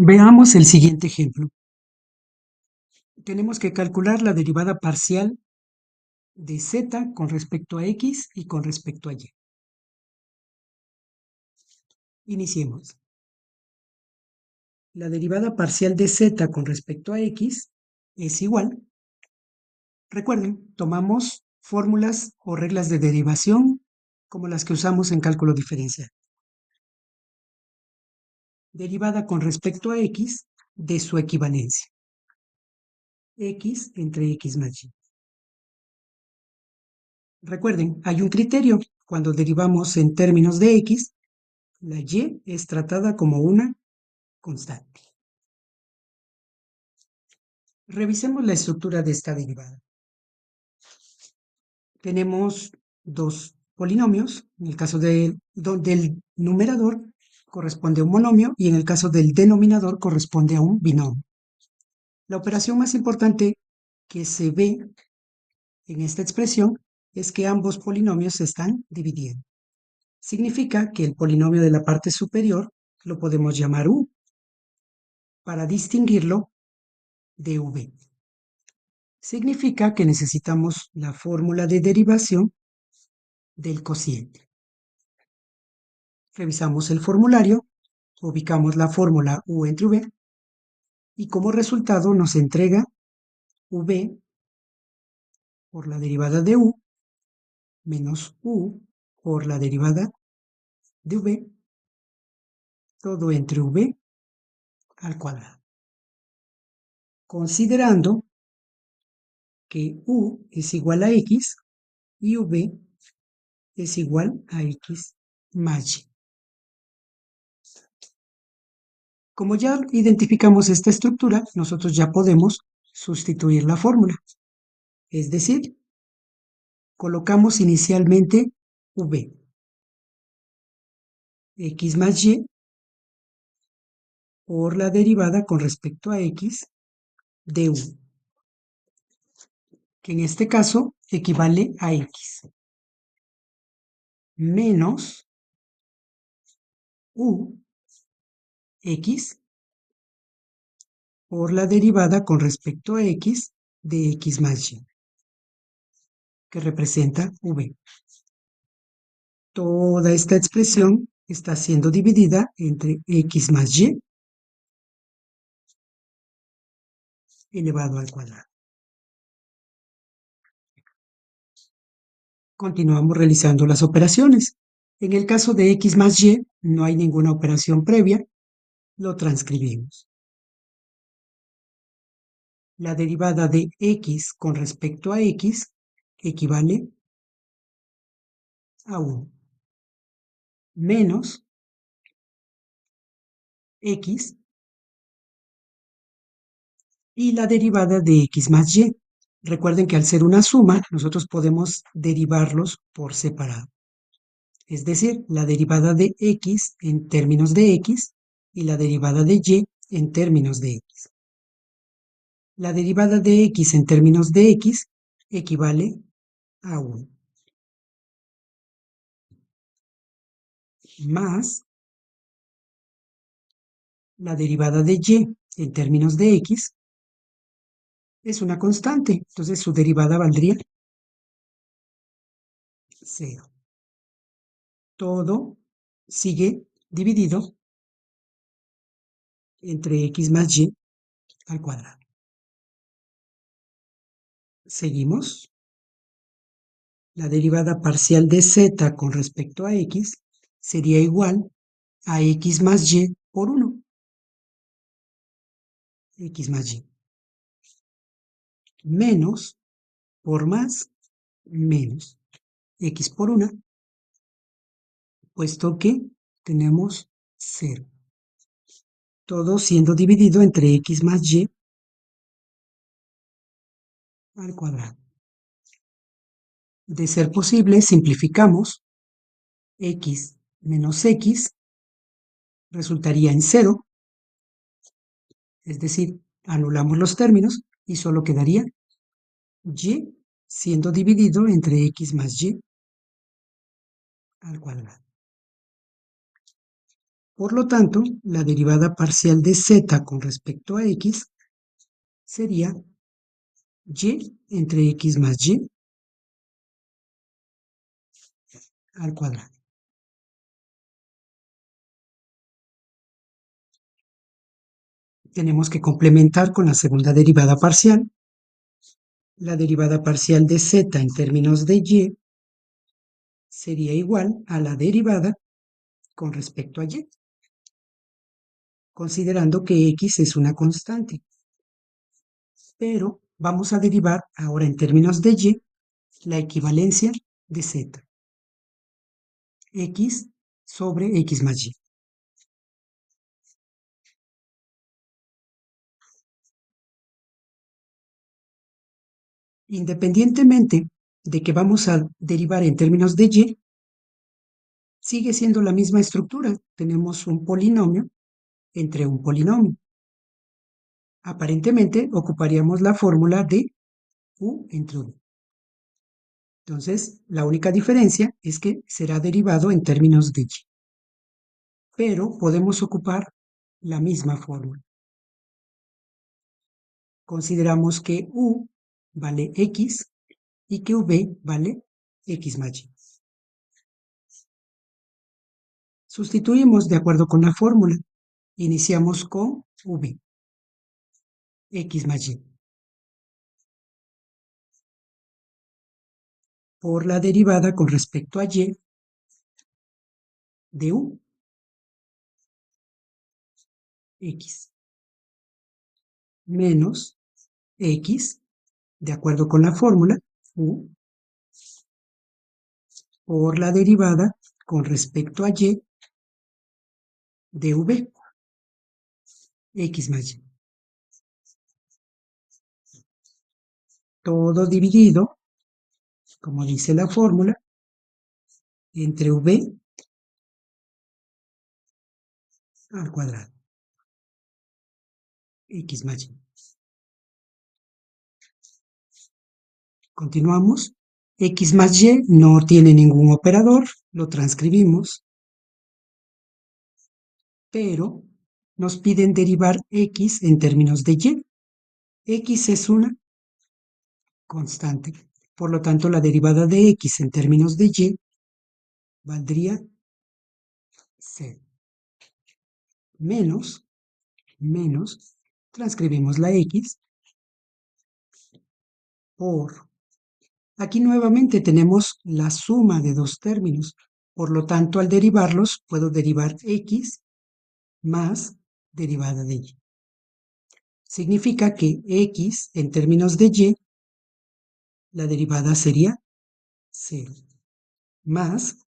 Veamos el siguiente ejemplo. Tenemos que calcular la derivada parcial de z con respecto a x y con respecto a y. Iniciemos. La derivada parcial de z con respecto a x es igual. Recuerden, tomamos fórmulas o reglas de derivación como las que usamos en cálculo diferencial. Derivada con respecto a x de su equivalencia. X entre x más y. Recuerden, hay un criterio. Cuando derivamos en términos de x, la y es tratada como una constante. Revisemos la estructura de esta derivada. Tenemos dos polinomios. En el caso del numerador corresponde a un monomio y en el caso del denominador corresponde a un binomio. La operación más importante que se ve en esta expresión es que ambos polinomios se están dividiendo. Significa que el polinomio de la parte superior lo podemos llamar u para distinguirlo de v. Significa que necesitamos la fórmula de derivación del cociente. Revisamos el formulario, ubicamos la fórmula u entre v y como resultado nos entrega v por la derivada de u menos u por la derivada de v, todo entre v al cuadrado. Considerando que u es igual a x y v es igual a x más y. Como ya identificamos esta estructura, nosotros ya podemos sustituir la fórmula. Es decir, colocamos inicialmente v, x más y, por la derivada con respecto a x de u, que en este caso equivale a x, menos u, x, por la derivada con respecto a x de x más y, que representa v. Toda esta expresión está siendo dividida entre x más y elevado al cuadrado. Continuamos realizando las operaciones. En el caso de x más y, no hay ninguna operación previa, lo transcribimos. La derivada de x con respecto a x equivale a 1 menos x y la derivada de x más y. Recuerden que al ser una suma, nosotros podemos derivarlos por separado. Es decir, la derivada de x en términos de x y la derivada de y en términos de x. La derivada de x en términos de x equivale a 1 más la derivada de y en términos de x es una constante, entonces su derivada valdría 0. Todo sigue dividido entre x más y al cuadrado. Seguimos. La derivada parcial de z con respecto a x sería igual a x más y por 1. X más y. Menos por más, menos x por 1, puesto que tenemos 0. Todo siendo dividido entre x más y al cuadrado. De ser posible, simplificamos. X menos x resultaría en 0, es decir, anulamos los términos y solo quedaría y siendo dividido entre x más y al cuadrado. Por lo tanto, la derivada parcial de z con respecto a x sería y entre x más y al cuadrado. Tenemos que complementar con la segunda derivada parcial. La derivada parcial de z en términos de y sería igual a la derivada con respecto a y, considerando que x es una constante. Pero vamos a derivar ahora en términos de y la equivalencia de z, x sobre x más y. Independientemente de que vamos a derivar en términos de y, sigue siendo la misma estructura. Tenemos un polinomio entre un polinomio. Aparentemente ocuparíamos la fórmula de u entre v. Entonces, la única diferencia es que será derivado en términos de y. Pero podemos ocupar la misma fórmula. Consideramos que u vale x y que v vale x más y. Sustituimos de acuerdo con la fórmula. Iniciamos con v, x más y, por la derivada con respecto a y de u, x, menos x, de acuerdo con la fórmula, u, por la derivada con respecto a y de v, x más y. Todo dividido, como dice la fórmula, entre v al cuadrado, x más y. Continuamos. X más y no tiene ningún operador, lo transcribimos, pero nos piden derivar x en términos de y. X es una constante, por lo tanto la derivada de x en términos de y valdría 0. Menos, transcribimos la x por. Aquí nuevamente tenemos la suma de dos términos, por lo tanto al derivarlos puedo derivar x más derivada de y. Significa que x en términos de y, la derivada sería 0, más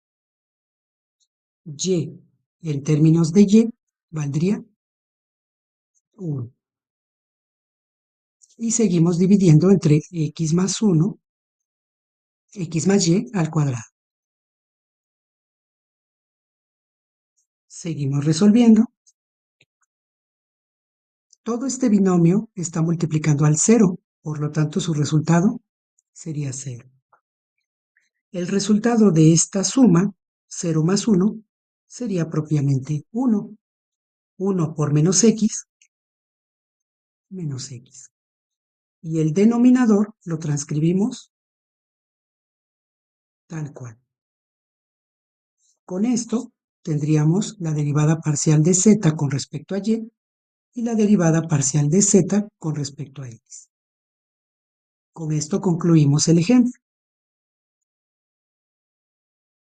y en términos de y valdría 1. Y seguimos dividiendo entre x más 1, x más y al cuadrado. Seguimos resolviendo. Todo este binomio está multiplicando al 0, por lo tanto su resultado sería 0. El resultado de esta suma, 0 más 1, sería propiamente 1. 1 por menos x, menos x. Y el denominador lo transcribimos tal cual. Con esto tendríamos la derivada parcial de z con respecto a y la derivada parcial de z con respecto a x. Con esto concluimos el ejemplo.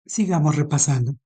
Sigamos repasando.